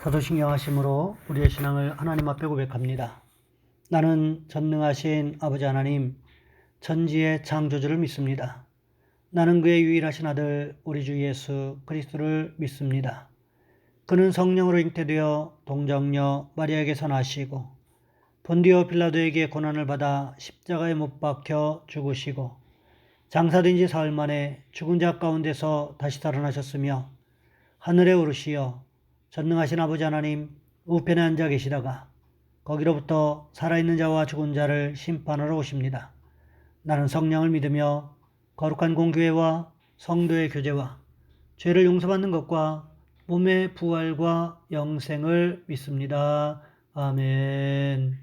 사도신경 하심으로 우리의 신앙을 하나님 앞에 고백합니다. 나는 전능하신 아버지 하나님, 천지의 창조주를 믿습니다. 나는 그의 유일하신 아들 우리 주 예수 그리스도를 믿습니다. 그는 성령으로 잉태되어 동정녀 마리아에게서 나시고 본디오 빌라도에게 고난을 받아 십자가에 못 박혀 죽으시고 장사된 지 사흘 만에 죽은 자 가운데서 다시 살아나셨으며 하늘에 오르시어 전능하신 아버지 하나님 우편에 앉아 계시다가 거기로부터 살아있는 자와 죽은 자를 심판하러 오십니다. 나는 성령을 믿으며 거룩한 공교회와 성도의 교제와 죄를 용서받는 것과 몸의 부활과 영생을 믿습니다. 아멘.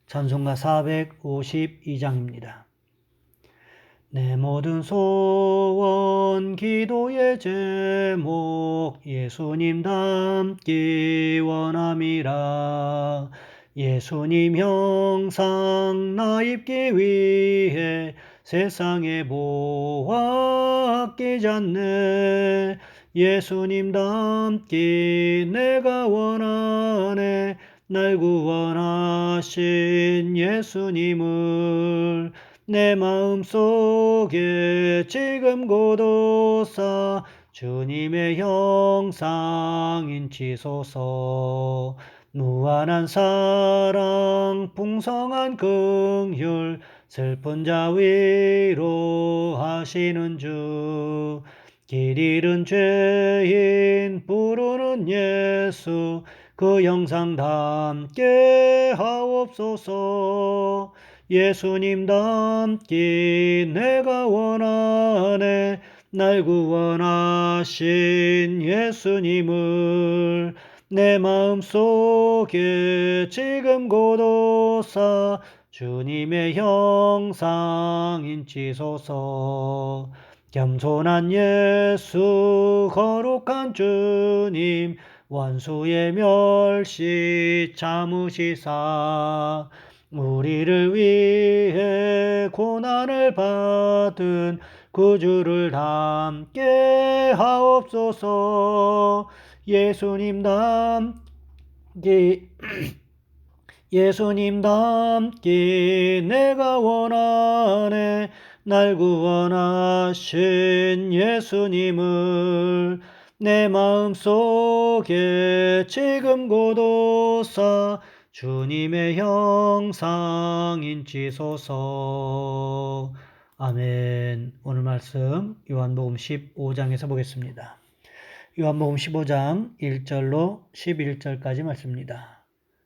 찬송가 452장입니다. 내 모든 소원 기도의 제목 예수님 닮기 원함이라. 예수님 형상 나 입기 위해 세상에 보아 아끼지 않네. 예수님 닮기 내가 원하네. 날 구원하신 예수님을 내 마음속에 지금 고도사 주님의 형상 인치소서. 무한한 사랑 풍성한 긍휼 슬픈 자 위로하시는 주. 길 잃은 죄인 부르는 예수 그 형상 담게 하옵소서. 예수님 닮기 내가 원하네. 날 구원하신 예수님을 내 마음속에 지금 고도사 주님의 형상 인치소서. 겸손한 예수 거룩한 주님 원수의 멸시 참으시사 우리를 위해 고난을 받은 구주를 닮게 하옵소서. 예수님 닮기 예수님 닮기 내가 원하네. 날 구원하신 예수님을 내 마음속에 지금 고도사 주님의 형상 인치소서. 아멘. 오늘 말씀 요한복음 15장에서 보겠습니다. 요한복음 15장 1절로 11절까지 말씀입니다.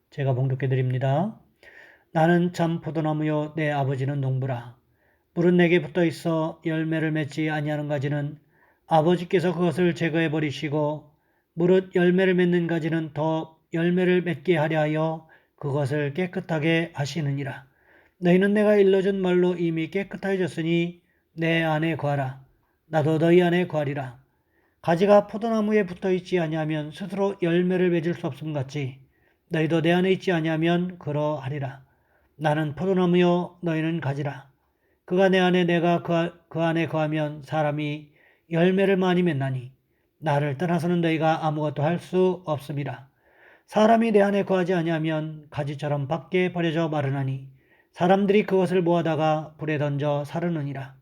제가 봉독해 드립니다. 나는 참 포도나무요 내 아버지는 농부라. 물은 내게 붙어 있어 열매를 맺지 아니하는 가지는 아버지께서 그것을 제거해 버리시고 무릇 열매를 맺는 가지는 더 열매를 맺게 하려 하여 그것을 깨끗하게 하시느니라. 너희는 내가 일러준 말로 이미 깨끗해졌으니 내 안에 거하라. 나도 너희 안에 거하리라. 가지가 포도나무에 붙어 있지 아니하면 스스로 열매를 맺을 수 없음 같이 너희도 내 안에 있지 아니하면 그러하리라. 나는 포도나무요 너희는 가지라. 그가 내 안에 내가 그 안에 거하면 사람이 열매를 많이 맺나니 나를 떠나서는 너희가 아무것도 할 수 없음이라. 사람이 내 안에 거하지 아니하면 가지처럼 밖에 버려져 마르나니 사람들이 그것을 모아다가 불에 던져 사르느니라.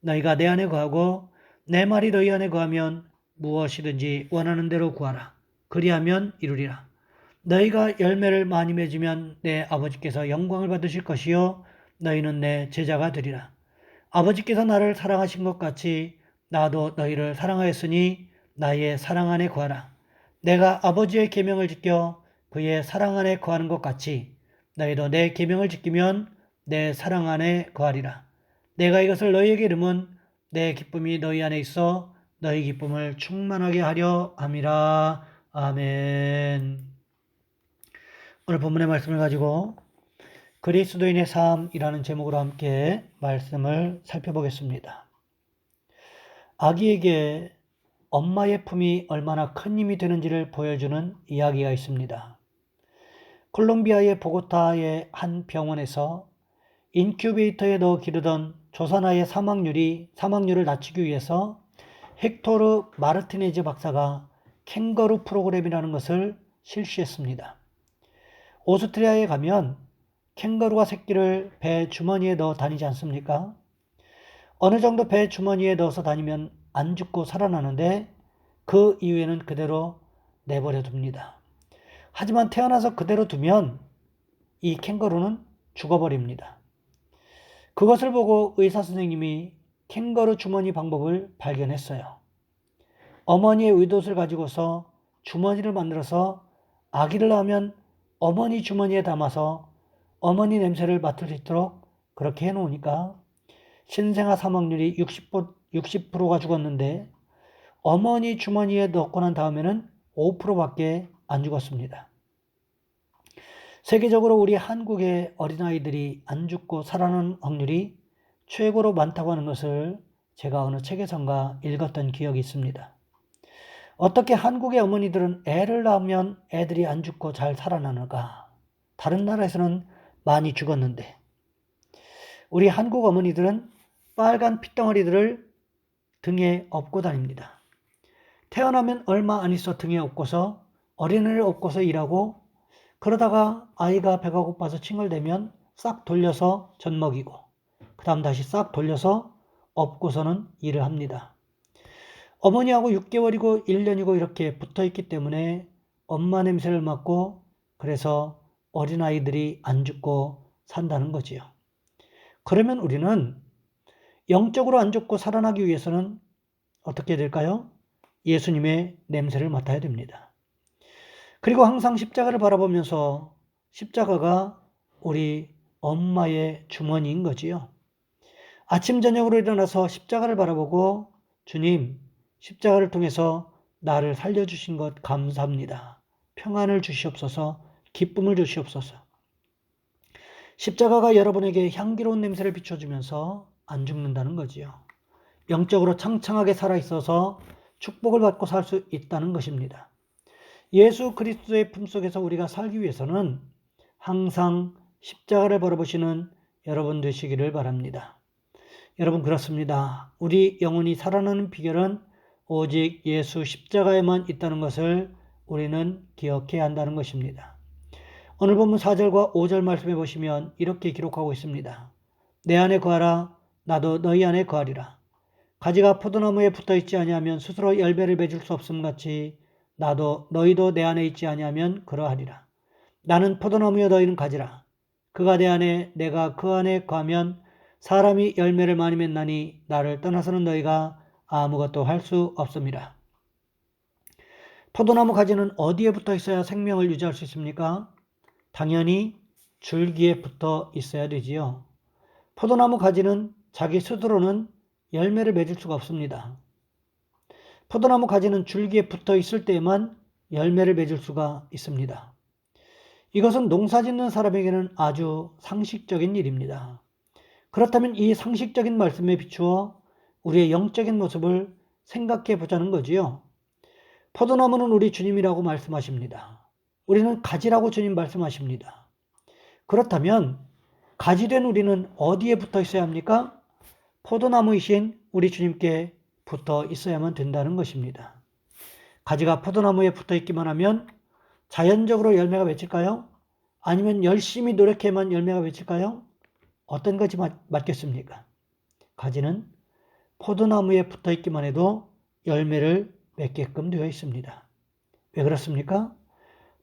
너희가 내 안에 거하고 내 말이 너희 안에 거하면 무엇이든지 원하는 대로 구하라. 그리하면 이루리라. 너희가 열매를 많이 맺으면 내 아버지께서 영광을 받으실 것이요 너희는 내 제자가 되리라. 아버지께서 나를 사랑하신 것 같이 나도 너희를 사랑하였으니 나의 사랑 안에 거하라. 내가 아버지의 계명을 지켜 그의 사랑 안에 거하는 것 같이 너희도 내 계명을 지키면 내 사랑 안에 거하리라. 내가 이것을 너희에게 이름은 내 기쁨이 너희 안에 있어 너희 기쁨을 충만하게 하려 함이라. 아멘. 오늘 본문의 말씀을 가지고 그리스도인의 삶이라는 제목으로 함께 말씀을 살펴보겠습니다. 아기에게 엄마의 품이 얼마나 큰 힘이 되는지를 보여주는 이야기가 있습니다. 콜롬비아의 보고타의 한 병원에서 인큐베이터에 넣어 기르던 조산아의 사망률을 낮추기 위해서 헥토르 마르티네즈 박사가 캥거루 프로그램이라는 것을 실시했습니다. 오스트리아에 가면 캥거루가 새끼를 배 주머니에 넣어 다니지 않습니까? 어느 정도 배 주머니에 넣어서 다니면 안 죽고 살아나는데 그 이후에는 그대로 내버려 둡니다. 하지만 태어나서 그대로 두면 이 캥거루는 죽어버립니다. 그것을 보고 의사 선생님이 캥거루 주머니 방법을 발견했어요. 어머니의 의도를 가지고서 주머니를 만들어서 아기를 낳으면 어머니 주머니에 담아서 어머니 냄새를 맡을 수 있도록 그렇게 해놓으니까 신생아 사망률이 60%가 죽었는데 어머니 주머니에 넣고 난 다음에는 5%밖에 안 죽었습니다. 세계적으로 우리 한국의 어린아이들이 안 죽고 살아나는 확률이 최고로 많다고 하는 것을 제가 어느 책에선가 읽었던 기억이 있습니다. 어떻게 한국의 어머니들은 애를 낳으면 애들이 안 죽고 잘 살아나는가? 다른 나라에서는 많이 죽었는데 우리 한국 어머니들은 빨간 핏덩어리들을 등에 업고 다닙니다. 태어나면 얼마 안 있어 등에 업고서 어린애를 업고서 일하고 그러다가 아이가 배가 고파서 칭얼대면 싹 돌려서 젖 먹이고 그 다음 다시 싹 돌려서 업고서는 일을 합니다. 어머니하고 6개월이고 1년이고 이렇게 붙어있기 때문에 엄마 냄새를 맡고 그래서 어린아이들이 안 죽고 산다는 거지요. 그러면 우리는 영적으로 안 죽고 살아나기 위해서는 어떻게 될까요? 예수님의 냄새를 맡아야 됩니다. 그리고 항상 십자가를 바라보면서 십자가가 우리 엄마의 주머니인 거지요. 아침 저녁으로 일어나서 십자가를 바라보고 주님, 십자가를 통해서 나를 살려주신 것 감사합니다. 평안을 주시옵소서, 기쁨을 주시옵소서. 십자가가 여러분에게 향기로운 냄새를 비춰주면서 안 죽는다는 거지요. 영적으로 창창하게 살아있어서 축복을 받고 살 수 있다는 것입니다. 예수 그리스도의 품속에서 우리가 살기 위해서는 항상 십자가를 바라보시는 여러분 되시기를 바랍니다. 여러분 그렇습니다. 우리 영혼이 살아나는 비결은 오직 예수 십자가에만 있다는 것을 우리는 기억해야 한다는 것입니다. 오늘 본문 4절과 5절 말씀해 보시면 이렇게 기록하고 있습니다. 내 안에 거하라 나도 너희 안에 거하리라. 가지가 포도나무에 붙어있지 아니하면 스스로 열매를 맺을 수 없음 같이 나도 너희도 내 안에 있지 아니하면 그러하리라. 나는 포도나무여 너희는 가지라. 그가 내 안에 내가 그 안에 거하면 사람이 열매를 많이 맺나니 나를 떠나서는 너희가 아무것도 할 수 없음이라. 포도나무 가지는 어디에 붙어 있어야 생명을 유지할 수 있습니까? 당연히 줄기에 붙어 있어야 되지요. 포도나무 가지는 자기 스스로는 열매를 맺을 수가 없습니다. 포도나무 가지는 줄기에 붙어 있을 때에만 열매를 맺을 수가 있습니다. 이것은 농사 짓는 사람에게는 아주 상식적인 일입니다. 그렇다면 이 상식적인 말씀에 비추어 우리의 영적인 모습을 생각해 보자는 거지요. 포도나무는 우리 주님이라고 말씀하십니다. 우리는 가지라고 주님 말씀하십니다. 그렇다면 가지된 우리는 어디에 붙어 있어야 합니까? 포도나무이신 우리 주님께 붙어 있어야만 된다는 것입니다. 가지가 포도나무에 붙어 있기만 하면 자연적으로 열매가 맺힐까요? 아니면 열심히 노력해만 열매가 맺힐까요? 어떤 것이 맞겠습니까? 가지는 포도나무에 붙어 있기만 해도 열매를 맺게끔 되어 있습니다. 왜 그렇습니까?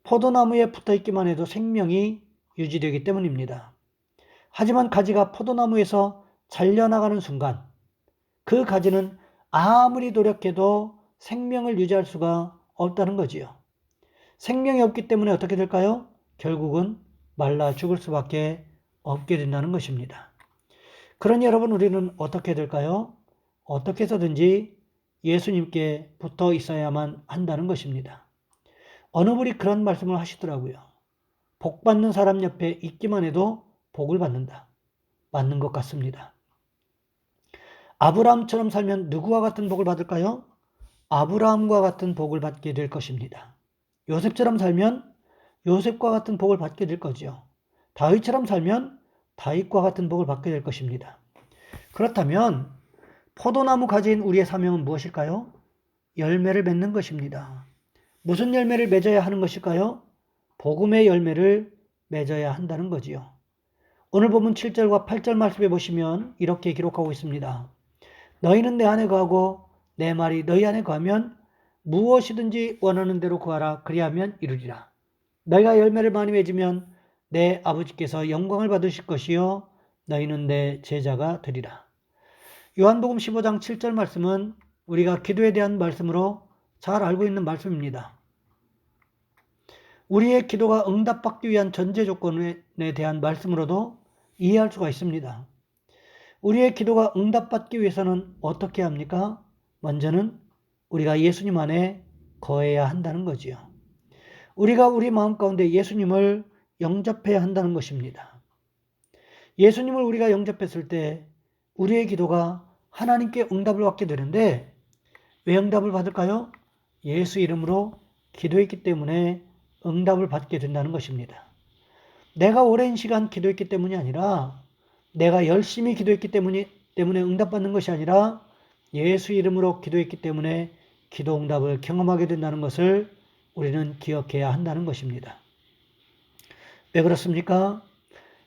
포도나무에 붙어 있기만 해도 생명이 유지되기 때문입니다. 하지만 가지가 포도나무에서 잘려나가는 순간 그 가지는 아무리 노력해도 생명을 유지할 수가 없다는 거지요. 생명이 없기 때문에 어떻게 될까요? 결국은 말라 죽을 수밖에 없게 된다는 것입니다. 그러니 여러분 우리는 어떻게 될까요? 어떻게 해서든지 예수님께 붙어 있어야만 한다는 것입니다. 어느 분이 그런 말씀을 하시더라고요. 복 받는 사람 옆에 있기만 해도 복을 받는다. 맞는 것 같습니다. 아브라함처럼 살면 누구와 같은 복을 받을까요? 아브라함과 같은 복을 받게 될 것입니다. 요셉처럼 살면 요셉과 같은 복을 받게 될 거죠. 다윗처럼 살면 다윗과 같은 복을 받게 될 것입니다. 그렇다면 포도나무 가진 우리의 사명은 무엇일까요? 열매를 맺는 것입니다. 무슨 열매를 맺어야 하는 것일까요? 복음의 열매를 맺어야 한다는 거지요. 오늘 본문 7절과 8절 말씀에 보시면 이렇게 기록하고 있습니다. 너희는 내 안에 거하고 내 말이 너희 안에 거하면 무엇이든지 원하는 대로 구하라. 그리하면 이루리라. 너희가 열매를 많이 맺으면 내 아버지께서 영광을 받으실 것이요 너희는 내 제자가 되리라. 요한복음 15장 7절 말씀은 우리가 기도에 대한 말씀으로 잘 알고 있는 말씀입니다. 우리의 기도가 응답받기 위한 전제 조건에 대한 말씀으로도 이해할 수가 있습니다. 우리의 기도가 응답받기 위해서는 어떻게 합니까? 먼저는 우리가 예수님 안에 거해야 한다는 거지요. 우리가 우리 마음 가운데 예수님을 영접해야 한다는 것입니다. 예수님을 우리가 영접했을 때 우리의 기도가 하나님께 응답을 받게 되는데 왜 응답을 받을까요? 예수 이름으로 기도했기 때문에 응답을 받게 된다는 것입니다. 내가 오랜 시간 기도했기 때문이 아니라 내가 열심히 기도했기 때문에 응답받는 것이 아니라 예수 이름으로 기도했기 때문에 기도 응답을 경험하게 된다는 것을 우리는 기억해야 한다는 것입니다. 왜 그렇습니까?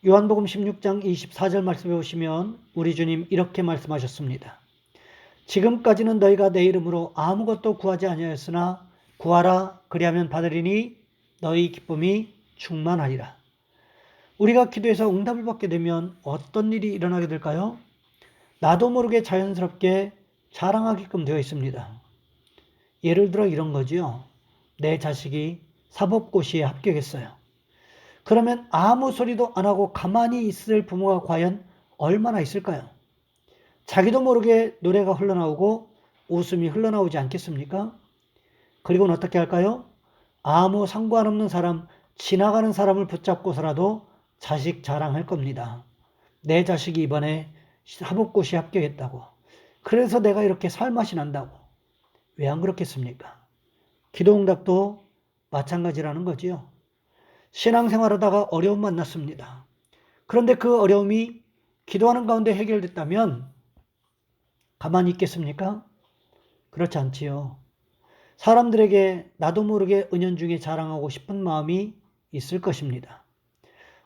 요한복음 16장 24절 말씀에 보시면 우리 주님 이렇게 말씀하셨습니다. 지금까지는 너희가 내 이름으로 아무것도 구하지 아니하였으나 구하라 그리하면 받으리니 너희 기쁨이 충만하리라. 우리가 기도해서 응답을 받게 되면 어떤 일이 일어나게 될까요? 나도 모르게 자연스럽게 자랑하게끔 되어 있습니다. 예를 들어 이런 거지요. 내 자식이 사법고시에 합격했어요. 그러면 아무 소리도 안 하고 가만히 있을 부모가 과연 얼마나 있을까요? 자기도 모르게 노래가 흘러나오고 웃음이 흘러나오지 않겠습니까? 그리고는 어떻게 할까요? 아무 상관없는 사람, 지나가는 사람을 붙잡고서라도 자식 자랑할 겁니다. 내 자식이 이번에 사법고시에 합격했다고. 그래서 내가 이렇게 살맛이 난다고. 왜 안 그렇겠습니까? 기도응답도 마찬가지라는 거지요. 신앙생활하다가 어려움 만났습니다. 그런데 그 어려움이 기도하는 가운데 해결됐다면 가만히 있겠습니까? 그렇지 않지요. 사람들에게 나도 모르게 은연중에 자랑하고 싶은 마음이 있을 것입니다.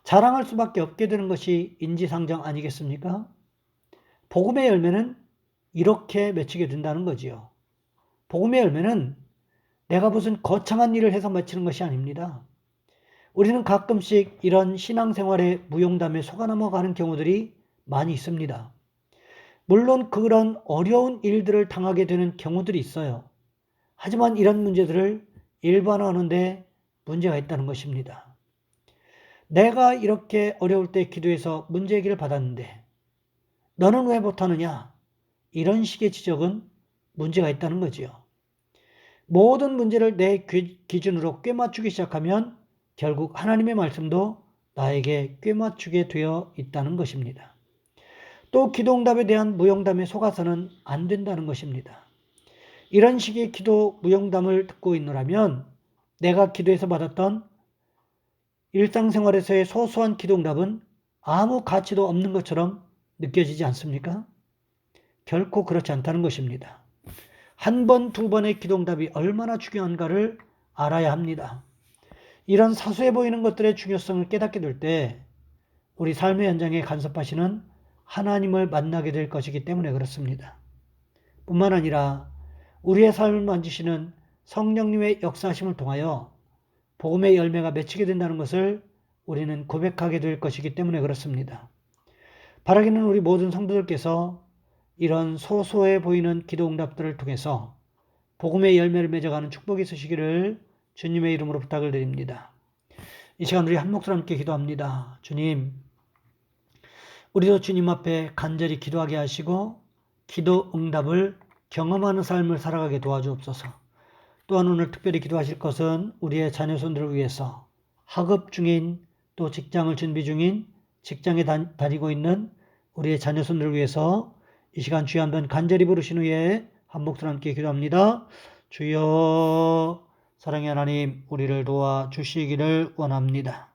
자랑할 수밖에 없게 되는 것이 인지상정 아니겠습니까? 복음의 열매는 이렇게 맺히게 된다는 거지요. 복음의 열매는 내가 무슨 거창한 일을 해서 맺히는 것이 아닙니다. 우리는 가끔씩 이런 신앙생활의 무용담에 속아 넘어가는 경우들이 많이 있습니다. 물론 그런 어려운 일들을 당하게 되는 경우들이 있어요. 하지만 이런 문제들을 일반화하는데 문제가 있다는 것입니다. 내가 이렇게 어려울 때 기도해서 문제 해결을 받았는데 너는 왜 못하느냐? 이런 식의 지적은 문제가 있다는 거지요. 모든 문제를 내 기준으로 꿰맞추기 시작하면 결국 하나님의 말씀도 나에게 꿰맞추게 되어 있다는 것입니다. 또 기도응답에 대한 무용담에 속아서는 안 된다는 것입니다. 이런 식의 기도 무용담을 듣고 있노라면 내가 기도해서 받았던 일상생활에서의 소소한 기도응답은 아무 가치도 없는 것처럼 느껴지지 않습니까? 결코 그렇지 않다는 것입니다. 한 번, 두 번의 기도응답이 얼마나 중요한가를 알아야 합니다. 이런 사소해 보이는 것들의 중요성을 깨닫게 될 때 우리 삶의 현장에 간섭하시는 하나님을 만나게 될 것이기 때문에 그렇습니다. 뿐만 아니라 우리의 삶을 만지시는 성령님의 역사하심을 통하여 복음의 열매가 맺히게 된다는 것을 우리는 고백하게 될 것이기 때문에 그렇습니다. 바라기는 우리 모든 성도들께서 이런 소소해 보이는 기도응답들을 통해서 복음의 열매를 맺어가는 축복이 있으시기를 주님의 이름으로 부탁을 드립니다. 이 시간 우리 한 목소리 함께 기도합니다. 주님, 우리도 주님 앞에 간절히 기도하게 하시고 기도 응답을 경험하는 삶을 살아가게 도와주옵소서. 또한 오늘 특별히 기도하실 것은 우리의 자녀손들을 위해서 학업 중인 또 직장을 준비 중인 직장에 다니고 있는 우리의 자녀손들을 위해서 이 시간 주여 한번 간절히 부르신 후에 한 목소리 함께 기도합니다. 주여, 사랑의 하나님, 우리를 도와주시기를 원합니다.